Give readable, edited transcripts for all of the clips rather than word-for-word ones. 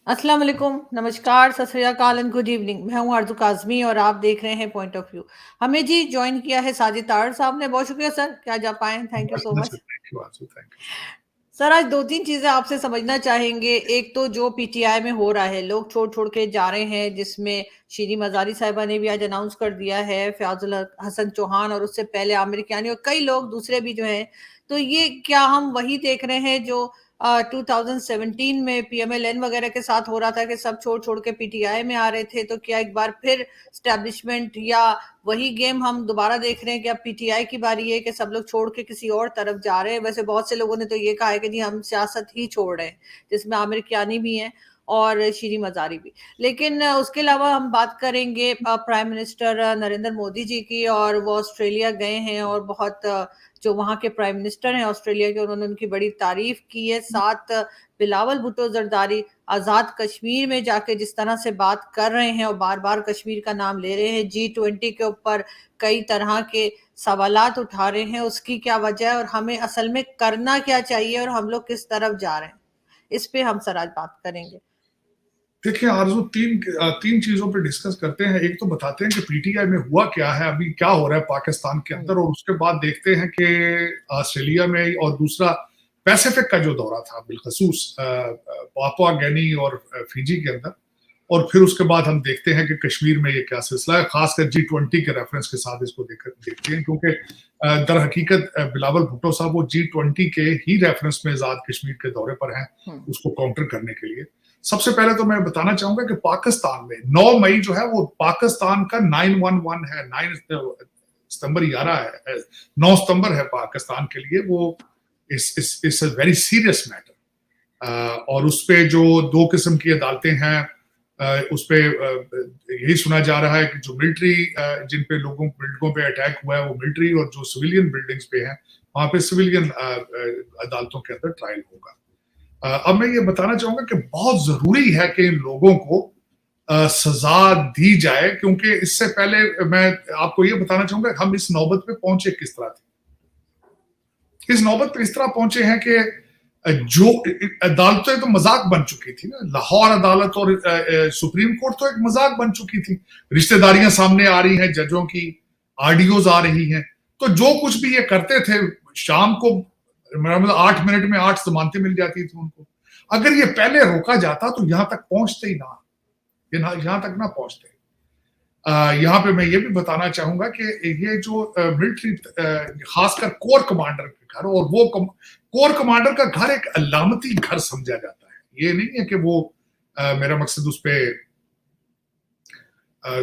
अस्सलाम वालेकुम, नमस्कार, सत श्री अकाल एंड गुड इवनिंग। मैं हूँ आरज़ू काज़मी और आप देख रहे हैं पॉइंट ऑफ व्यू। हमें जी जॉइन किया है साजिद तारड़ साहब ने, बहुत शुक्रिया सर कि आज आप आए हैं, thank you so much. Thank you आंसू, थैंक यू। सर आज 2-3 चीज़ें आपसे समझना चाहेंगे। एक तो जो पीटीआई में हो रहा है, लोग छोड़-छोड़ के जा रहे हैं, जिसमें शीरी मज़ारी साहिबा ने भी आज अनाउंस कर दिया है, फ़याज़ुल हसन चौहान और उससे पहले आमिर कियानी और कई लोग दूसरे भी जो हैं। तो ये क्या हम वही देख रहे हैं जो 2017 में पीएमएलएन वगैरह के साथ हो रहा था कि सब छोड़-छोड़ के पीटीआई में आ रहे थे, तो क्या एक बार फिर एस्टेब्लिशमेंट या वही गेम हम दोबारा देख रहे हैं कि अब पीटीआई की बारी है कि सब लोग छोड़ के किसी और तरफ जा रहे हैं। वैसे बहुत से लोगों ने तो ये कहा है कि जी हम सियासत ही छोड़ रहे हैं, जिसमें आमिर कियानी भी हैं और शीरी मज़ारी भी। लेकिन उसके अलावा हम बात करेंगे प्राइम मिनिस्टर नरेंद्र मोदी जी की, और वो ऑस्ट्रेलिया गए हैं और बहुत जो वहाँ के प्राइम मिनिस्टर हैं ऑस्ट्रेलिया के, उन्होंने उनकी बड़ी तारीफ की है। साथ बिलावल भुट्टो जरदारी आज़ाद कश्मीर में जाके जिस तरह से बात कर रहे हैं और बार-बार कश्मीर का नाम ले रहे हैं, G20 के ऊपर कई तरह के सवालात उठा रहे हैं, उसकी क्या वजह है और हमें असल में करना क्या चाहिए और हम लोग किस तरफ जा रहे हैं? इस पे हम सर आज बात करेंगे। देखिए आरज़ू, तीन चीज़ों पे डिस्कस करते हैं। एक तो बताते हैं कि पीटीआई में हुआ क्या है, अभी क्या हो रहा है पाकिस्तान के हुँ, अंदर, और उसके बाद देखते हैं कि ऑस्ट्रेलिया में, और दूसरा पैसिफिक का जो दौरा था बिलखसूस पापुआ गिनी और फिजी के अंदर, और फिर उसके बाद हम देखते हैं कि कश्मीर में ये क्या सिलसिला है, खासकर G20 के रेफरेंस के साथ इसको देखते हैं, क्योंकि दर हकीकत बिलावल भुट्टो साहब वो G20 के ही रेफरेंस में आजाद कश्मीर के दौरे पर हैं, हुँ, उसको काउंटर करने के लिए। सबसे पहले तो मैं बताना चाहूंगा कि पाकिस्तान में 9 मई जो है वो पाकिस्तान का 911 है, 9 सितंबर 11 है, 9 सितंबर है पाकिस्तान के लिए। वो इस वेरी सीरियस मैटर, और उस पे जो दो किस्म की अदालतें हैं, उस पे यही सुना जा रहा है कि जो मिलिट्री जिन पे बिल्डिंगों पे अटैक हुआ है वो मिलिट्री, और जो सिविलियन बिल्डिंग्स पे हैं वहां पे सिविलियन अदालतों के अंदर ट्रायल होगा। अब मैं ये बताना चाहूंगा कि बहुत जरूरी है कि इन लोगों को सजा दी जाए, क्योंकि इससे पहले मैं आपको ये बताना चाहूंगा हम इस नौबत पे पहुंचे किस तरह थे। इस नौबत पे इस तरह पहुंचे हैं कि जो अदालतें तो मजाक बन चुकी थी ना, लाहौर अदालत और सुप्रीम कोर्ट तो एक मजाक बन चुकी थी। रिश्तेदारियां सामने आ रही हैं जजों की, आरडीओज आ रही हैं, तो जो कुछ भी ये करते थे शाम को, मेरा मतलब 8 मिनट में 8 जमानतें मिल जाती थी उनको। अगर ये पहले रोका जाता तो यहां तक पहुंचते ही ना, ये ना यहां तक ना पहुंचते। यहाँ पे मैं ये भी बताना चाहूंगा कि ये जो मिलिट्री, खासकर कोर कमांडर के घर, और वो कोर कमांडर का घर एक अलामती घर समझा जाता है। ये नहीं है कि वो मेरा मकसद उस पे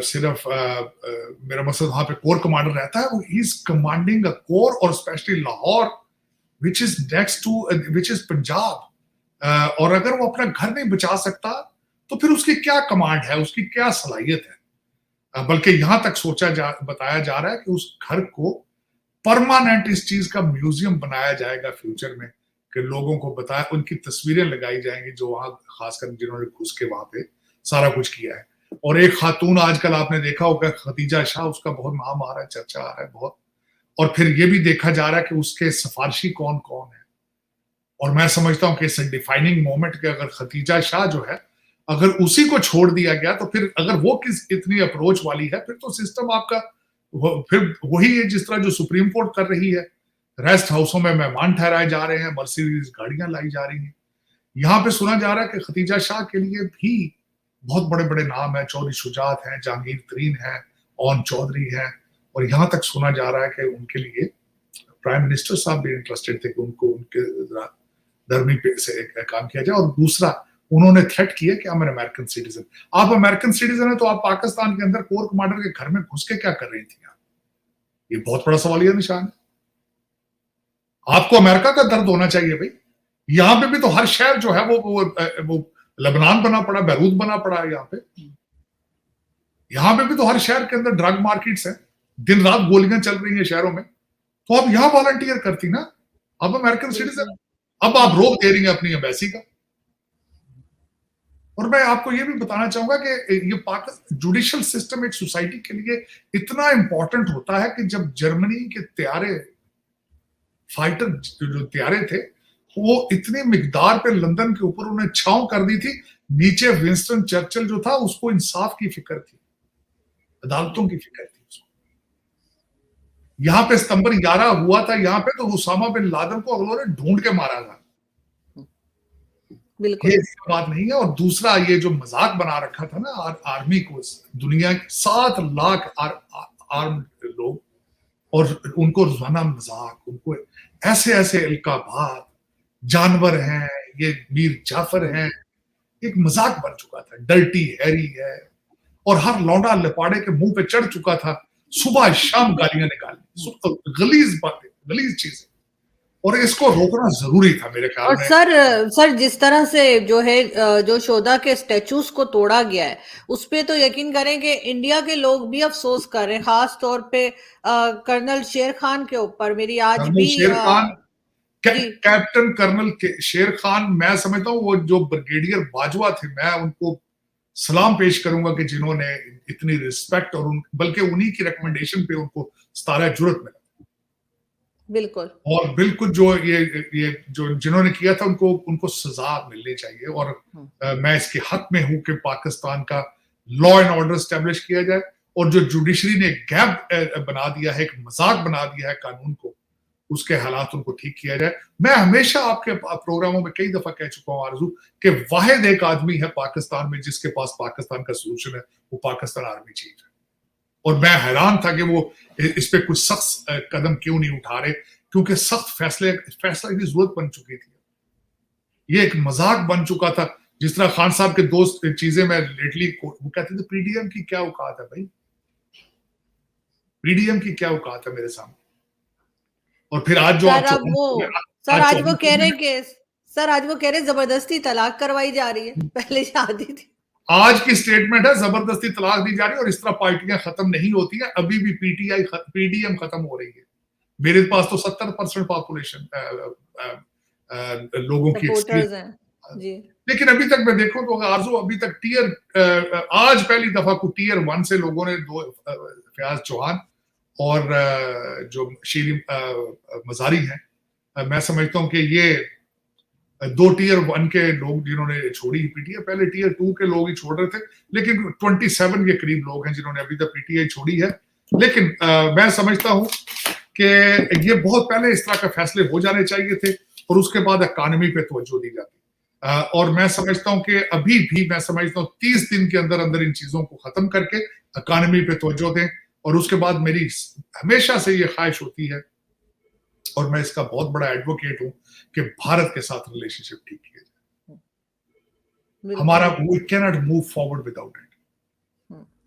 सिर्फ मेरा मकसद वहां पे कोर कमांडर रहता है, वो he is commanding a corps, और specially Lahore which is next to, which is Punjab. और अगर वो अपना घर नहीं बचा सकता तो फिर उसकी क्या कमांड है, उसकी क्या सलाहियत है। बल्कि यहां तक बताया जा रहा है कि उस घर को परमानेंट इस चीज का म्यूजियम बनाया जाएगा फ्यूचर में, कि लोगों को बताया, उनकी तस्वीरें लगाई जाएंगी जो वहां, खासकर जिन्होंने घुस के वहां पे सारा कुछ किया है। और एक खातून आजकल आपने देखा होगा, खदीजा शाह, उसका बहुत नाम आ रहा है, चर्चा आ रहा है बहुत। और फिर ये भी देखा जा रहा है कि उसके सिफारशी कौन कौन है। और मैं समझता हूं कि इट्स डिफाइनिंग मोमेंट कि अगर खतीजा शाह जो है, अगर उसी को छोड़ दिया गया, तो फिर अगर वो किस इतनी अप्रोच वाली है, फिर तो सिस्टम आपका फिर वही है जिस तरह जो सुप्रीम कोर्ट कर रही है। रेस्ट हाउसों में मेहमान ठहराए जा रहे हैं, मर्सिडीज गाड़ियां लाई जा रही हैं। यहाँ पे सुना जा रहा है कि खतीजा शाह के लिए भी बहुत बड़े बड़े नाम है, चौधरी शुजात हैं, जहांगीर तरीन है, ओन चौधरी है, और यहाँ तक सुना जा रहा है कि उनके लिए प्राइम मिनिस्टर साहब भी इंटरेस्टेड थे कि उनको उनके धर्मी पे से एक काम किया जाए। और दूसरा, उन्होंने थ्रेट किया कि हम अमेरिकन सिटीजन, आप अमेरिकन सिटीजन है तो आप पाकिस्तान के अंदर कोर कमांडर के घर में घुस के क्या कर रही थी आप? ये बहुत बड़ा सवालिया निशान है। आपको अमेरिका का दर्द होना चाहिए भाई। यहाँ पे भी तो हर शहर जो है वो लेबनान बना पड़ा, बैरूत बना पड़ा है यहाँ पे। यहाँ पे भी तो हर शहर के अंदर ड्रग मार्केट्स है, दिन रात गोलियां चल रही हैं शहरों में। तो आप यहाँ वॉलंटियर करती ना, आप अमेरिकन सिटीजन, बिल्कुल। अब आप हुँ, रोक दे रही हैं अपनी एम्बेसी का। और मैं आपको ये भी बताना चाहूंगा कि ये पाकिस्तान जुडिशियल सिस्टम एक सोसाइटी के लिए इतना इंपॉर्टेंट होता है कि जब जर्मनी के त्यारे फाइटर जो त्यारे थे, वो इतनी मिकदार पे लंदन के ऊपर उन्हें छांव कर दी थी, नीचे विंस्टन चर्चिल जो था उसको इंसाफ की फिक्र थी, अदालतों की फिक्र थी उसको। यहाँ पे सितंबर 11 हुआ था यहाँ पे, तो उसामा बिन लादेन को अगलों ने ढूंढ के मारा था। बिल्कुल। ये इसका बात नहीं है। और दूसरा ये जो मजाक बना रखा था ना आर्मी को, दुनिया के 7 लाख आर्म लोग, और उनको रोजाना मजाक, उनको ऐसे ऐसे इल्काबात, जानवर हैं ये, मीर जाफर हैं, एक मजाक बन चुका था, डर्टी हैरी है, और हर लौंडा लपाड़े के मुंह पे चढ़ चुका था, सुबह शाम गालियां निकाली, गलीज बातें, गलीज चीजें, और इसको रोकना जरूरी था मेरे ख्याल और में। सर जिस तरह से जो है जो शोधा के स्टैचूज को तोड़ा गया है, उस पे तो यकीन करें कि इंडिया के लोग भी अफसोस कर रहे हैं, खास तौर पे कर्नल शेर खान के ऊपर। मेरी आज कर्नल भी शेर खान, जी कैप्टन कर्नल शेर खान, मैं समझता हूँ वो जो ब्रिगेडियर बाजवा थे, मैं उनको सलाम पेश करूंगा कि जिन्होंने इतनी रिस्पेक्ट, और बल्कि उन्हीं की रिकमेंडेशन पे उनको सतारा जुर्रत मिला। बिल्कुल। और बिल्कुल जो ये जो जिन्होंने किया था उनको उनको सजा मिलनी चाहिए। और मैं इसके हक में हूं कि पाकिस्तान का लॉ एंड ऑर्डर स्टैब्लिश किया जाए, और जो जुडिशरी ने गैप बना दिया है, एक मजाक बना दिया है कानून को, उसके हालात उनको ठीक किया जाए। मैं हमेशा आपके प्रोग्रामों में कई दफा कह चुका हूं आरजू, कि वाहिद एक आदमी है पाकिस्तान में जिसके पास पाकिस्तान का सोल्यूशन है, वो पाकिस्तान आर्मी चीफ है। और मैं हैरान था कि वो इस पे कुछ सख्त कदम क्यों नहीं उठा रहे, क्योंकि सख्त फैसला की जरूरत बन चुकी थी। ये एक मजाक बन चुका था। जिस तरह खान साहब के दोस्त चीजें मैं लेटली वो कहते थे, पीडीएम की क्या औकात है भाई, पीडीएम की क्या औकात है मेरे सामने। और फिर आज जो सर आप अब वो सर आज वो कह रहे हैं कि सर आज वो कह रहे हैं जबरदस्ती तलाक करवाई जा रही है, पहले शादी थी। आज की स्टेटमेंट है जबरदस्ती तलाक दी जा रही है, और इस तरह पार्टियां खत्म नहीं होती हैं, अभी भी पीडीएम खत्म हो रही है। मेरे पास तो 70% पॉपुलेशन लोगों की सपोर्टर्स हैं जी। लेकिन अभी तक मैं देखूं तो आरजू, अभी तक आज पहली दफा को टीयर 1 से लोगों ने फयाज चौहान और जो शीरी मजारी हैं, मैं समझता हूं कि ये 2 टीयर 1 के लोग जिन्होंने छोड़ी पीटीआई, पहले टीयर 2 के लोग ही छोड़ रहे थे, लेकिन 27 के करीब लोग हैं जिन्होंने अभी तक पीटीआई छोड़ी है। लेकिन मैं समझता हूं कि ये बहुत पहले इस तरह के फैसले हो जाने चाहिए थे, और उसके बाद इकॉनमी पे तवज्जो दी जाती। और मैं समझता हूं कि अभी भी मैं समझता हूं 30 दिन के अंदर अंदर इन चीजों को खत्म करके इकॉनमी पे तवज्जो दें, और उसके बाद मेरी हमेशा से ये ख्वाहिश होती है, और मैं इसका बहुत बड़ा एडवोकेट हूं, कि भारत के साथ रिलेशनशिप ठीक किया जाए। हमारा we can not move forward without it.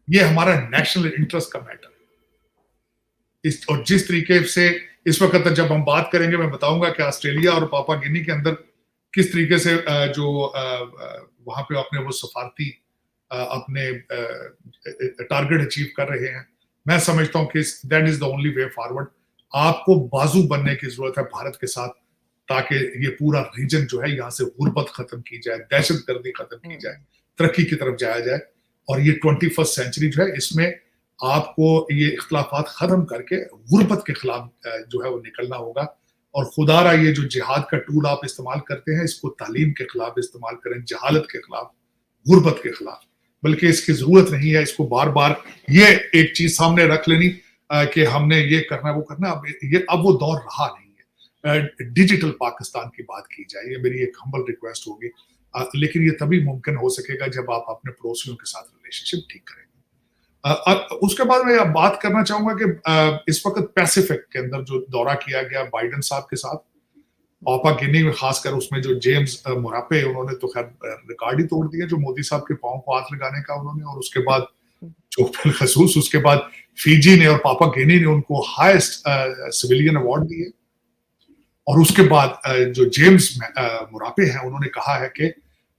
ये हमारा नेशनल इंटरेस्ट का मैटर है। और जिस तरीके से इस वक्त जब हम बात करेंगे, मैं बताऊंगा कि ऑस्ट्रेलिया और पापा गिनी के अंदर किस तरीके से जो वहां पे अपने वो सफारती अपने टारगेट अचीव कर रहे हैं। मैं समझता हूं कि that is the only way forward. आपको बाजू बनने की जरूरत है भारत के साथ, ताकि ये पूरा रीजन जो है यहाँ से गुर्बत खत्म की जाए, दहशत गर्दी खत्म की जाए, तरक्की की तरफ जाया जाए। और ये 21st सेंचुरी जो है, इसमें आपको ये इख्तलाफात खत्म करके गुर्बत के खिलाफ जो है वो निकलना होगा। और खुदारा ये जो जिहाद का टूल आप इस्तेमाल करते हैं, इसको तालीम के खिलाफ इस्तेमाल करें, जहालत के खिलाफ, गुर्बत के खिलाफ। बल्कि इसकी जरूरत नहीं है इसको बार बार ये एक चीज सामने रख लेनी कि हमने ये करना वो करना। अब वो दौर रहा नहीं है। डिजिटल पाकिस्तान की बात की जाए, ये मेरी एक हम्बल रिक्वेस्ट होगी। लेकिन ये तभी मुमकिन हो सकेगा जब आप अपने पड़ोसियों के साथ रिलेशनशिप ठीक करेंगे। उसके बाद मैं बात करना चाहूंगा कि इस वक्त पैसिफिक के अंदर जो दौरा किया गया बाइडेन साहब के साथ, पापा गिनी में खासकर, उसमें जो जेम्स मोरापे, उन्होंने तो खैर रिकॉर्ड ही तोड़ दिया जो मोदी साहब के पांव को हाथ लगाने का उन्होंने। और उसके बाद जो बिलखसूस उसके बाद फिजी ने और पापा गिनी ने उनको हाईएस्ट सिविलियन अवार्ड दिए। और उसके बाद जो जेम्स मोरापे हैं, उन्होंने कहा है कि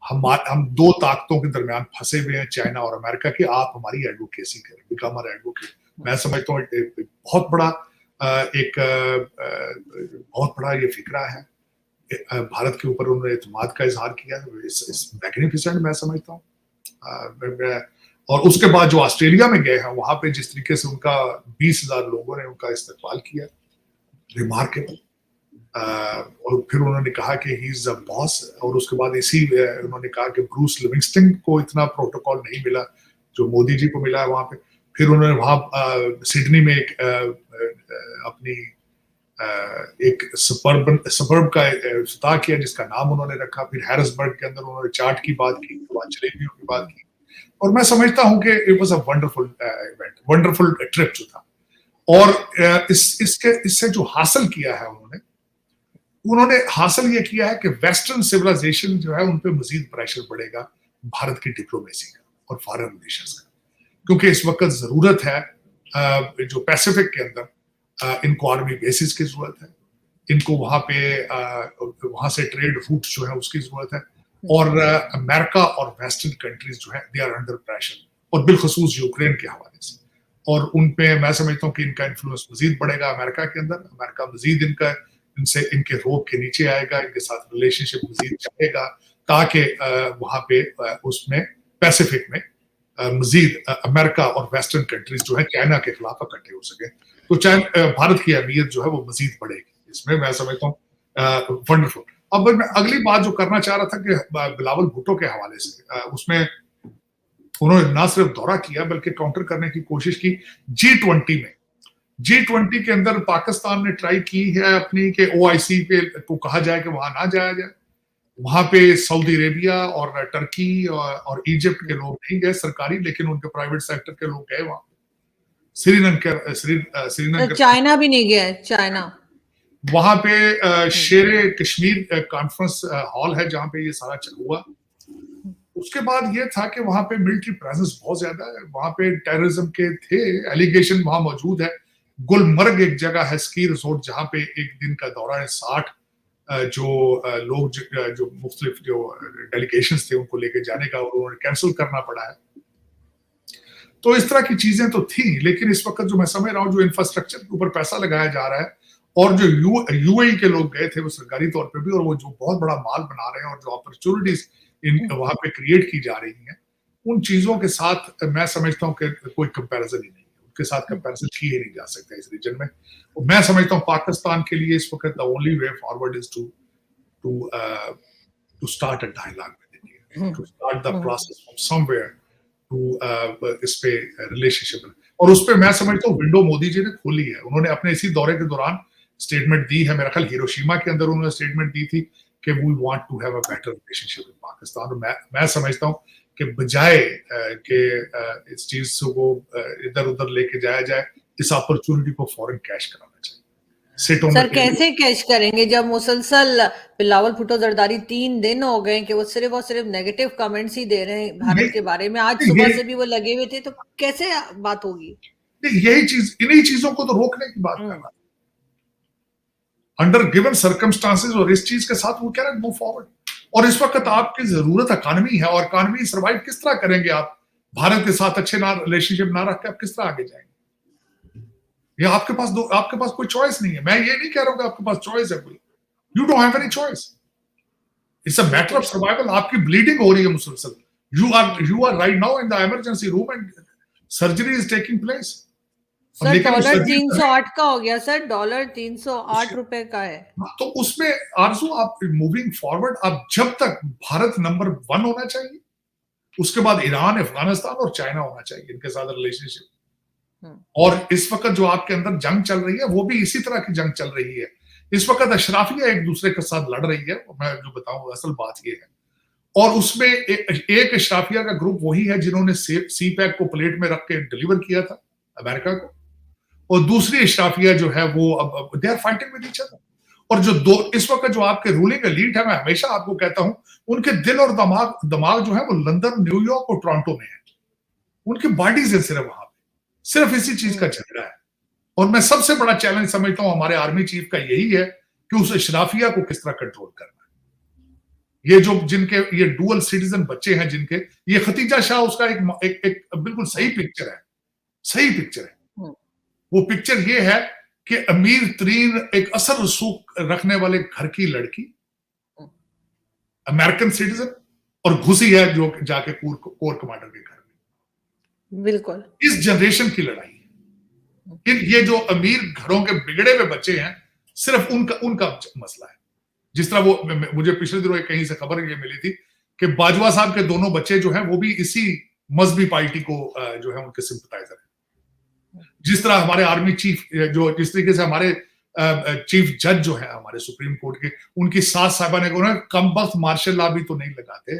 हम 2 ताकतों के दरमियान फंसे हुए हैं, चाइना और अमेरिका की, आप हमारी एडवोकेसी करें, बिकम आवर एडवोकेट। मैं समझता हूँ बहुत बड़ा बहुत बड़ा ये फिक्रा है। भारत के ऊपर उन्होंने एतमाद का इजहार किया, इस मैग्निफिसेंट मैं समझता हूँ। और उसके बाद जो ऑस्ट्रेलिया में गए हैं, वहां पे जिस तरीके से उनका 20,000 लोगों ने उनका इस्तकबाल किया, रिमार्केबल। और फिर उन्होंने कहा कि ही इज अ बॉस, और उसके बाद उन्होंने कहा कि ब्रूस लिविंगस्टन को इतना प्रोटोकॉल नहीं मिला जो मोदी जी को मिला है वहां पे। फिर उन्होंने वहां सिडनी में अपनी एक सबर्ब का इफ्तिताह किया जिसका नाम उन्होंने रखा। फिर हैरिसबर्ग के अंदर उन्होंने चाट की बात की, वहां जलेबियों की बात की, और मैं समझता हूं कि it was a wonderful event, wonderful trip जो था। और इससे जो हासिल किया है उन्होंने हासिल ये किया है कि वेस्टर्न सिविलाइजेशन जो है उन पे मजीद प्रेशर पड़ेगा भारत की डिप्लोमेसी का और फॉरेन रिलेशंस का, क्योंकि इस वक्त जरूरत है जो पैसिफिक के अंदर इनको आर्मी बेसिस की जरूरत है, इनको वहां से ट्रेड रूट जो है उसकी जरूरत है, और अमेरिका और वेस्टर्न कंट्रीज जो है दे आर अंडर प्रेशर, और बिलखसूस यूक्रेन के हवाले से। और उन पे मैं समझता हूँ कि इनका इन्फ्लुएंस मजीद बढ़ेगा अमेरिका के अंदर। अमेरिका मजीद इनके रोक के नीचे आएगा, इनके साथ रिलेशनशिप मजीद चाहेगा, ताकि वहां पे उसमें पैसिफिक में मजीद अमेरिका और वेस्टर्न कंट्रीज जो है चाइना के खिलाफ इकट्ठे हो सके, तो भारत की अहमियत जो है वो मजीद बढ़ेगी इसमें, मैं समझता हूँ वंडरफुल। अब मैं अगली बात जो करना चाह रहा था कि बिलावल भुट्टो के हवाले से, उसमें उन्होंने ना सिर्फ दौरा किया बल्कि काउंटर करने की कोशिश की G20 में। G20 के अंदर पाकिस्तान ने ट्राई की है अपनी के OIC पे को कहा जाए कि वहां ना जाया जाए। वहां पे सऊदी अरेबिया और टर्की और इजिप्ट के लोग नहीं गए सरकारी, लेकिन उनके प्राइवेट सेक्टर के लोग गए वहां। श्रीनगर चाइना भी नहीं गया, चाइना वहां पे शेरे कश्मीर कॉन्फ्रेंस हॉल है जहां पे ये सारा हुआ। उसके बाद ये था कि वहां पे मिलिट्री प्रेजेंस बहुत ज्यादा है, वहां पे टेररिज्म के थे एलिगेशन वहां मौजूद है। गुलमर्ग एक जगह है स्की रिसोर्ट जहां पे एक दिन का दौरा है, 60 जो लोग जो मुख्तलिफ जो डेलीगेशंस थे उनको लेके जाने का, और उन्होंने कैंसिल करना पड़ा है। तो इस तरह की चीजें तो थी, लेकिन इस वक्त जो मैं समझ रहा हूँ जो इंफ्रास्ट्रक्चर के ऊपर पैसा लगाया जा रहा है, और जो UAE के लोग गए थे वो सरकारी तौर पे भी, और वो जो बहुत बड़ा माल बना रहे हैं और जो अपॉर्चुनिटीज वहां पे क्रिएट की जा रही हैं, उन चीजों के साथ मैं समझता हूँ कि कोई कंपैरिजन ही नहीं है, उनके साथ कंपैरिजन की ही नहीं जा सकता इस रीजन में। मैं समझता हूँ पाकिस्तान के लिए इस वक्त the only way forward is to start a dialogue with India, to start the process from somewhere to इस पे रिलेशनशिप। और उस पे मैं समझता हूँ विंडो मोदी जी ने खोली है। उन्होंने अपने इसी दौरे के दौरान स्टेटमेंट दी है, मेरा ख्याल हिरोशिमा के अंदर उन्होंने स्टेटमेंट दी थी कि we want to have a better relationship with Pakistan. और मैं समझता हूँ कि बजाय कि इस चीज को इधर उधर लेके जाया जाए, इस अपॉर्चुनिटी को फौरन कैश कराना चाहिए। सर कैसे कैश करेंगे जब मुसलसल बिलावल भुट्टो जरदारी 3 दिन हो गए कि वो सिर्फ और सिर्फ नेगेटिव कमेंट्स ही दे रहे हैं भारत के बारे में। आज सुबह से भी वो लगे हुए थे, तो कैसे बात होगी? यही चीज, इन्हीं चीजों को तो रोकने की बात करना अंडर गिवन सर्कमस्टांसेस, और इस चीज के साथ वो कह रहे हैं मूव फॉरवर्ड। और इस वक्त आपकी जरूरत इकॉनमी है, और इकॉनमी सर्वाइव किस तरह करेंगे आप? भारत के साथ अच्छे रिलेशनशिप ना रख के आप किस तरह आगे जाएंगे? ये आपके पास कोई चॉइस नहीं है। मैं ये नहीं कह रहा हूं कि आपके पास चॉइस है कोई, you don't have any choice, it's a matter of survival. आपकी ब्लीडिंग हो रही है मुसलसल, you are right now in the emergency room and surgery is taking place. Sir dollar 308 का हो गया सर, डॉलर 308 रुपए का है। तो उसमें आरजू आप मूविंग फॉरवर्ड, आप जब तक भारत नंबर 1 होना चाहिए, उसके बाद ईरान, अफगानिस्तान और चाइना होना चाहिए इनके साथ रिलेशनशिप। और इस वक्त जो आपके अंदर जंग चल रही है वो भी इसी तरह की जंग चल रही है। इस वक्त अशराफिया एक दूसरे के साथ लड़ रही है, मैं जो बताऊं असल बात ये है। और उसमें एक अशराफिया का ग्रुप वही है जिन्होंने CPEC को प्लेट में रख के डिलीवर किया था अमेरिका को, और दूसरी अशराफिया जो है वो अब they are fighting with each other. और जो इस वक्त जो आपके रूलिंग एलीट है, मैं हमेशा आपको कहता हूं, उनके दिल और दिमाग जो है वो लंदन, न्यूयॉर्क और टोरंटो में है। उनकी बॉडीज है सिर्फ वहां पे, सिर्फ इसी चीज का झगड़ा है। और मैं सबसे बड़ा चैलेंज समझता हूं हमारे आर्मी चीफ का यही है कि उस अशराफिया को किस तरह कंट्रोल करना है। ये जो जिनके ये डुअल सिटीजन बच्चे हैं जिनके, ये खतीजा शाह उसका एक बिल्कुल सही पिक्चर है, सही पिक्चर है। वो पिक्चर ये है कि अमीर तरीन एक असर रसूख रखने वाले घर की लड़की, अमेरिकन सिटीजन, और घुसी है जो जाके कोर कमांडर के घर में। बिल्कुल इस जनरेशन की लड़ाई है। ये जो अमीर घरों के बिगड़े हुए बच्चे हैं सिर्फ उनका उनका मसला है। जिस तरह वो मुझे पिछले दिनों कहीं से खबर ये मिली थी कि बाजवा साहब के दोनों बच्चे जो हैं वो भी इसी मजहबी पार्टी को जो है उनके सिंपथाइजर हैं। जिस तरह हमारे आर्मी चीफ जो जिस तरीके से हमारे चीफ जज जो है हमारे सुप्रीम कोर्ट के, उनकी सास साहिबा ने कहा कम वक्त मार्शल लॉ भी तो नहीं लगाते।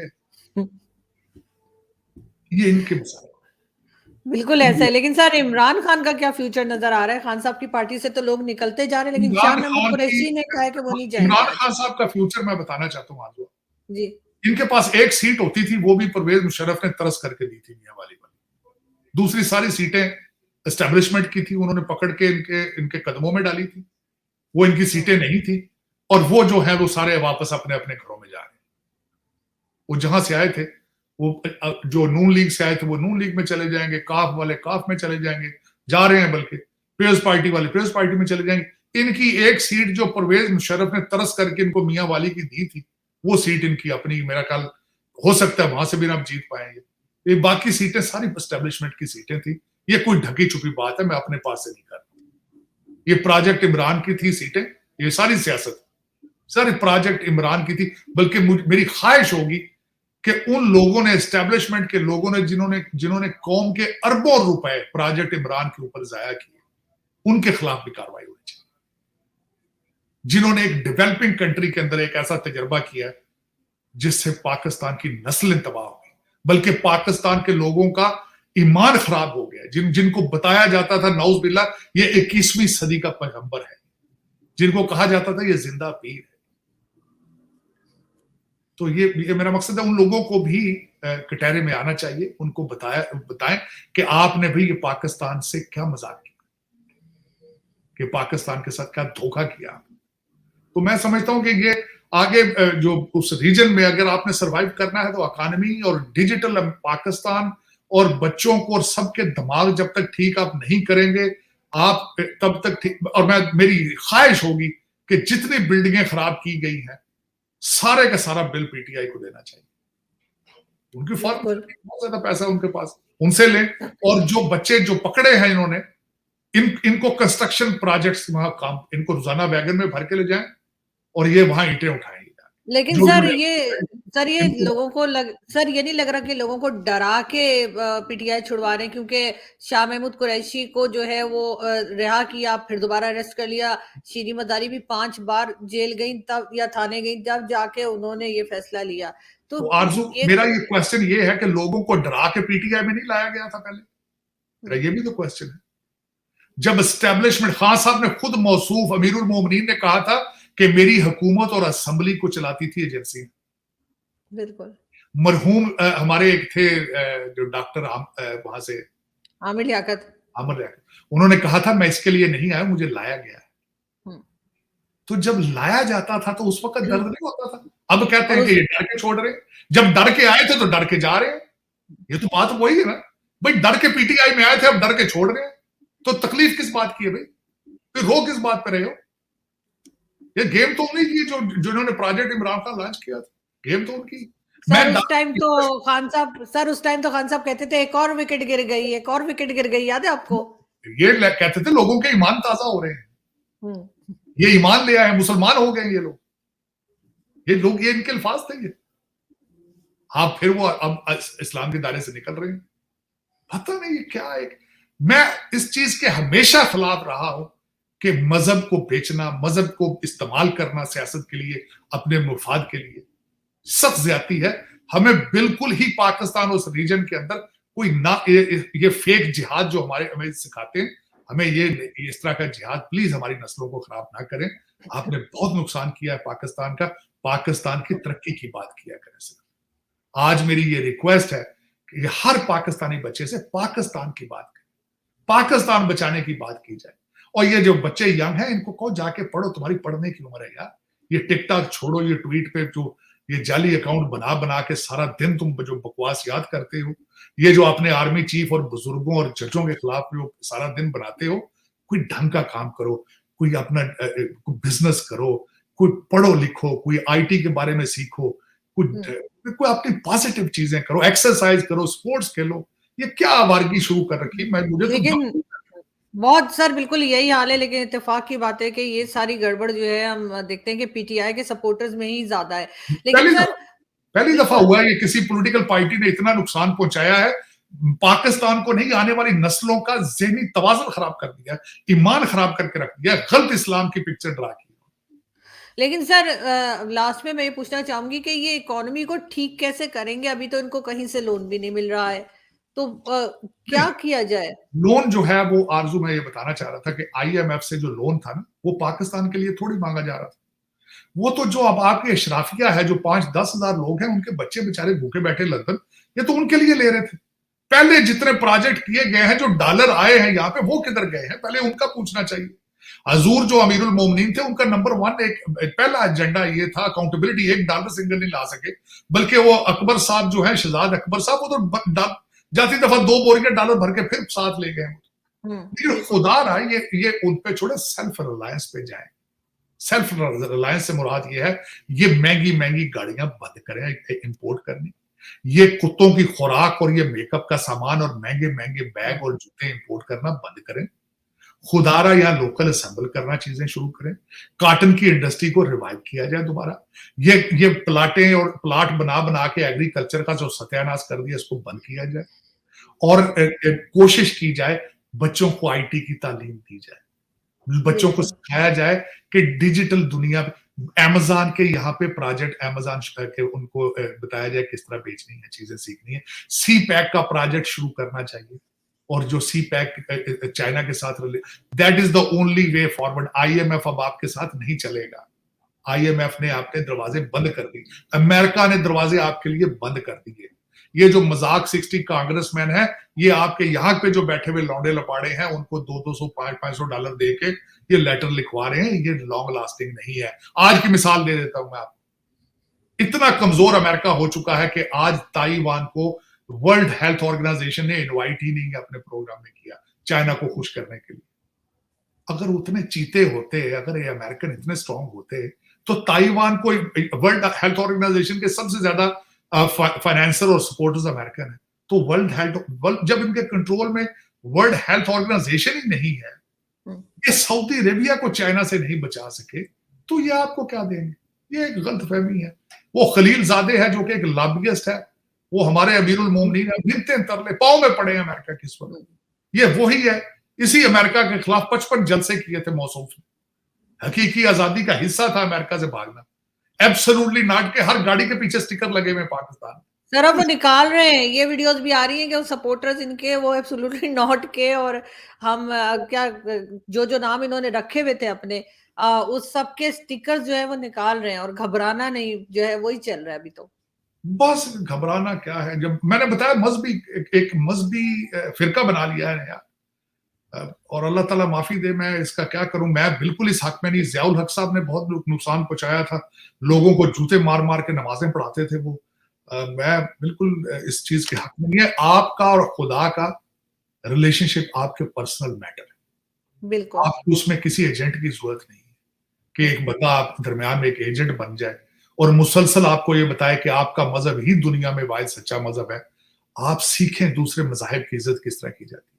ये इनके मसाले बिल्कुल ऐसा है। लेकिन सर इमरान खान का क्या फ्यूचर नजर आ रहा है? खान साहब की पार्टी से तो लोग निकलते जा रहे हैं, लेकिन शाह महमूद कुरैशी ने कहा है कि वो नहीं जाएंगे। इमरान खान साहब का फ्यूचर मैं बताना चाहता हूँ आजू जी। इनके पास एक सीट होती थी, वो भी परवेज मुशर्रफ ने तरस करके दी थी मियां वाली वाली। दूसरी सारी सीटें एस्टेब्लिशमेंट की थी, उन्होंने पकड़ के इनके कदमों में डाली थी। वो इनकी सीटें नहीं थी और वो जो है वो सारे वापस अपने अपने घरों में जा रहे हैं। वो जहां से आए थे, वो जो नून लीग से आए थे वो नून लीग में चले जाएंगे, काफ वाले काफ में चले जाएंगे, जा रहे हैं, बल्कि पीपल्स पार्टी वाले पीपल्स पार्टी में चले जाएंगे। इनकी एक सीट जो परवेज मुशर्रफ ने तरस करके इनको मियां वाली की दी थी, वो सीट इनकी अपनी, मेरा ख्याल हो सकता है वहां से भी आप जीत पाएंगे। ये बाकी सीटें सारी एस्टेब्लिशमेंट की सीटें थी। ये कोई ढकी छुपी बात है, मैं अपने पास से नहीं कर रहा। ये प्रोजेक्ट इमरान की थी सीटें, ये सारी सियासत सारी प्रोजेक्ट इमरान की थी। बल्कि मेरी ख्वाहिश होगी कि उन लोगों ने, एस्टेब्लिशमेंट के लोगों ने, जिन्होंने कौम के अरबों रुपए प्रोजेक्ट इमरान के ऊपर जाया किए, उनके खिलाफ भी कार्रवाई होनी चाहिए। जिन्होंने एक डेवलपिंग कंट्री के अंदर एक ऐसा तजर्बा किया जिससे पाकिस्तान की नस्लें तबाह हो गई, बल्कि पाकिस्तान के लोगों का ईमान खराब हो गया। जिनको बताया जाता था नौज बिल्ला ये 21वीं सदी का पैगंबर है, जिनको कहा जाता था ये जिंदा पीर है। तो ये मेरा मकसद है, उन लोगों को भी कटहरे में आना चाहिए, उनको बताएं कि आपने भी ये पाकिस्तान से क्या मजाक किया, कि पाकिस्तान के साथ क्या धोखा किया। तो मैं समझता हूं कि ये आगे जो उस रीजन में अगर आपने सरवाइव करना है तो इकोनॉमी और डिजिटल पाकिस्तान और बच्चों को और सबके दिमाग जब तक ठीक आप नहीं करेंगे, आप तब तक ठीक। और मेरी ख्वाहिश होगी कि जितनी बिल्डिंगें खराब की गई हैं सारे का सारा बिल पीटीआई को देना चाहिए। उनकी फॉर्म बहुत ज्यादा पैसा उनके पास, उनसे लें। और जो बच्चे जो पकड़े हैं इन्होंने, इनको कंस्ट्रक्शन प्रोजेक्ट्स वहां काम, इनको रोजाना वैगन में भर के ले जाएं और ये वहां ईंटें उठाएंगे। लेकिन सर ये लोगों को सर ये नहीं लग रहा कि लोगों को डरा के पीटीआई छुड़वा रहे हैं? क्योंकि शाह महमूद कुरैशी को जो है वो रिहा किया, फिर दोबारा अरेस्ट कर लिया। शीरी मजारी भी 5 बार जेल गई तब, या थाने गई जब जाके उन्होंने ये फैसला लिया। तो आरजू, मेरा ये क्वेश्चन ये है कि लोगों को डरा के पीटीआई में नहीं लाया गया था पहले? मेरा ये भी तो क्वेश्चन है। जब एस्टेब्लिशमेंट, खान साहब ने खुद मौसूफ अमीरुल मोमिनीन ने कहा था कि मेरी हुकूमत और असेंबली को चलाती थी एजेंसी। बिल्कुल। मरहूम हमारे एक थे जो डॉक्टर वहां से आमिर लियाकत, उन्होंने कहा था मैं इसके लिए नहीं आया, मुझे लाया गया। तो जब लाया जाता था तो उस वक्त दर्द नहीं होता था। अब कहते हैं कि ये डर के छोड़ रहे, जब डर के आए थे तो डर के जा रहे हैं। ये तो बात वही है ना भाई, डर के पीटीआई में आए थे, अब डर के छोड़ रहे हैं। तो तकलीफ किस बात की है भाई? फिर रो किस बात पे रहे हो? ये गेम तो उन्हीं की जो इन्होंने प्रोजेक्ट इमरान खान लॉन्च किया था, गेम तो उनकी। सर उस टाइम तो खान साहब कहते थे एक और विकेट गिर गई, एक और विकेट गिर गई, याद है आपको? ये कहते थे लोगों के ईमान ताजा हो रहे हैं, ये ईमान ले आए, मुसलमान हो गए ये लोग, ये इनके अल्फाज थे ये। हाँ, फिर वो अब इस्लाम के दायरे से निकल रहे हैं। पता नहीं ये क्या है। मैं इस चीज के हमेशा खिलाफ रहा हूं कि मजहब को बेचना, मजहब को इस्तेमाल करना सियासत के लिए, अपने मुफाद के लिए, सख्त ज्यादती है। हमें बिल्कुल ही पाकिस्तान उस रीजन के अंदर कोई ना, ये फेक जिहाद जो हमें सिखाते हैं, हमें ये इस तरह का जिहाद प्लीज हमारी नस्लों को खराब ना करें। आपने बहुत नुकसान किया है पाकिस्तान का, पाकिस्तान की तरक्की की बात किया करें सिर्फ। आज मेरी ये रिक्वेस्ट है कि हर पाकिस्तानी बच्चे से पाकिस्तान की बात करें, पाकिस्तान बचाने की बात की जाए। और ये जो बच्चे यंग हैं इनको कहो जाके पढ़ो, तुम्हारी पढ़ने की उम्र है यार। ये टिकटॉक छोड़ो, ये ट्वीट पे जो ये जाली अकाउंट बना के सारा दिन तुम जो बकवास याद करते हो, ये जो अपने आर्मी चीफ और बुजुर्गों और जजों के खिलाफ जो सारा दिन बनाते हो, कोई ढंग का काम करो, कोई अपना बिजनेस करो, कोई पढ़ो लिखो, कोई आईटी के बारे में सीखो, कोई अपनी पॉजिटिव चीजें करो, एक्सरसाइज करो, स्पोर्ट्स खेलो। ये क्या आवारगी शुरू कर रखी? बहुत सर बिल्कुल यही हाल है, लेकिन इत्तेफाक की बात है कि ये सारी गड़बड़ जो है हम देखते हैं कि पीटीआई के सपोर्टर्स में ही ज्यादा है। लेकिन पहली सर दफा पहली दफा बिल्कुल हुआ है ये किसी पॉलिटिकल पार्टी ने इतना नुकसान पहुंचाया है। पाकिस्तान को नहीं, आने वाली नस्लों का ज़हनी तवाज़ुन खराब कर दिया, ईमान खराब करके रख दिया, गलत इस्लाम की पिक्चर ड्रा की। लेकिन सर लास्ट में मैं ये पूछना चाहूंगी कि ये इकोनॉमी को ठीक कैसे करेंगे? अभी तो इनको कहीं से लोन भी नहीं मिल रहा है, तो क्या किया जाए? लोन जो है वो आरजू, मैं ये बताना चाह रहा था कि आईएमएफ से जो लोन था ना, वो पाकिस्तान के लिए थोड़ी मांगा जा रहा था। वो तो जो अब आपके अशराफिया है, जो 5-10 हजार लोग हैं, उनके बच्चे बेचारे भूखे बैठे लंदन, ये तो उनके लिए ले रहे थे। पहले जितने प्रोजेक्ट किए गए हैं, जो डॉलर आए हैं यहाँ पे, वो किधर गए हैं, पहले उनका पूछना चाहिए। हजूर जो अमीरुल मोमिनीन थे, उनका नंबर 1 एक पहला एजेंडा ये था अकाउंटेबिलिटी। $1 सिंगल नहीं ला सके, बल्कि वो अकबर साहब जो है, शहजाद अकबर साहब, वो तो जाती दफा 2 बोरियां डॉलर भर के फिर साथ ले गए। लेकिन बिल्कुल खुदा रहा, ये उन पे छोड़े, सेल्फ रिलायंस पे जाए। सेल्फ रिलायंस से मुराद ये है, ये महंगी महंगी गाड़ियां बंद करें इंपोर्ट करनी, ये कुत्तों की खुराक और ये मेकअप का सामान और महंगे महंगे बैग और जूते इंपोर्ट करना बंद करें। खुदारा यहाँ लोकल असेंबल करना चीजें शुरू करें। कॉटन की इंडस्ट्री को रिवाइव किया जाए दोबारा। ये प्लाटें और प्लाट बना बना के एग्रीकल्चर का जो सत्यानाश कर दिया, इसको बंद किया जाए। और कोशिश की जाए बच्चों को आईटी की तालीम दी जाए, बच्चों को बिल्कुल सिखाया जाए कि डिजिटल दुनिया, अमेज़न के यहाँ पे प्रोजेक्ट, अमेज़न के उनको बताया जाए किस तरह बेचनी है, चीजें सीखनी है। सी पैक का प्रोजेक्ट शुरू करना चाहिए, और जो सी पैक चाइना के साथ, that is the only way forward. IMF अब आपके साथ नहीं चलेगा। आईएमएफ ने आपने दरवाजे बंद कर दिए, अमेरिका ने दरवाजे आपके लिए बंद कर दिए। ये जो मजाक 60 कांग्रेसमैन है, ये आपके यहाँ पे जो बैठे हुए लौंडे लपाड़े हैं, उनको 200 500 डॉलर दे के ये लेटर लिखवा रहे हैं, ये लॉन्ग लास्टिंग नहीं है। आज की मिसाल दे देता हूं मैं आपको। इतना कमजोर अमेरिका हो चुका है कि आज ताइवान को वर्ल्ड हेल्थ ऑर्गेनाइजेशन ने इनवाइट ही नहीं अपने प्रोग्राम में किया, चाइना को खुश करने के लिए। अगर उतने चीते होते, अगर ये अमेरिकन इतने स्ट्रांग होते, तो ताइवान को वर्ल्ड हेल्थ ऑर्गेनाइजेशन के सबसे ज्यादा फाइनेंसर और सपोर्टर्स अमेरिकन है। तो जब इनके कंट्रोल में वर्ल्ड हेल्थ ऑर्गेनाइजेशन ही नहीं है, ये सऊदी अरेबिया को चाइना से नहीं बचा सके, तो ये आपको क्या देंगे? ये एक गलत फहमी है। वो खलील जादे है जो कि एक लॉबियस्ट है, वो हमारे अमीरुल मोमिनीन है, गिनते तरले पाँव में पड़े हैं अमेरिका की इस वक्त। ये वही है, इसी अमेरिका के खिलाफ 55 जलसे किए थे मौसूफ ने। हकीकी आजादी का हिस्सा था अमेरिका से भागना। एब्सोल्युटली नॉट के हर गाड़ी के पीछे स्टिकर लगे हुए पाकिस्तान। सर, अब वो निकाल रहे हैं, ये वीडियोस भी आ रही हैं कि वो सपोर्टर्स इनके वो एब्सोल्युटली नॉट के, और हम क्या जो जो नाम इन्होंने रखे हुए थे अपने, उस सब के स्टिकर्स जो है वो निकाल रहे हैं, और घबराना नहीं जो है वही चल रहा है अभी तो। बस घबराना क्या है, जब मैंने बताया मजहबी एक मजहबी फिरका बना लिया है नया। और अल्लाह ताला माफी दे, मैं इसका क्या करूं, मैं बिल्कुल इस हक में नहीं। ज़ियाउल हक साहब ने बहुत नुकसान पहुंचाया था, लोगों को जूते मार मार के नमाजें पढ़ाते थे वो। मैं बिल्कुल इस चीज के हक में नहीं है। आपका और खुदा का रिलेशनशिप आपके पर्सनल मैटर है, बिल्कुल आपको उसमें किसी एजेंट की जरूरत नहीं है कि एक बंदा आप दरमियान में एक एजेंट बन जाए और मुसलसल आपको ये बताए कि आपका मजहब ही दुनिया में वाहिद सच्चा मजहब है। आप सीखें दूसरे मजाहिब की इज्जत किस तरह की जाती है,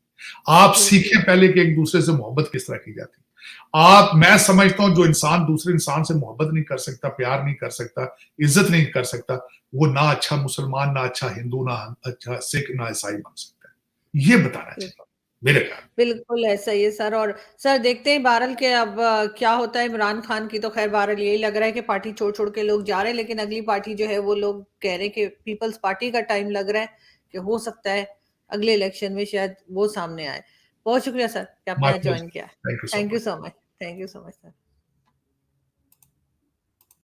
आप सीखें पहले कि एक दूसरे से मोहब्बत किस तरह की जाती है। मैं समझता हूं जो इंसान दूसरे इंसान से मोहब्बत नहीं कर सकता, प्यार नहीं कर सकता, इज्जत नहीं कर सकता, वो ना अच्छा मुसलमान, ना अच्छा हिंदू, ना अच्छा सिख, ना ईसाई बन सकता है। ये बताना चाहिए मेरे ख्याल। बिल्कुल ऐसा ही है सर। और सर देखते हैं बहरहाल के अब क्या होता है। इमरान खान की तो खैर बहरहाल यही लग रहा है कि पार्टी छोड़ छोड़ के लोग जा रहे हैं, लेकिन अगली पार्टी जो है वो लोग कह रहे हैं कि पीपल्स पार्टी का टाइम लग रहा है, कि हो सकता है अगले इलेक्शन में शायद वो सामने आए। बहुत शुक्रिया सर कि आपने माय आज प्लेजर, ज्वाइन किया। Thank you so thank you much. So much. Thank you so much sir.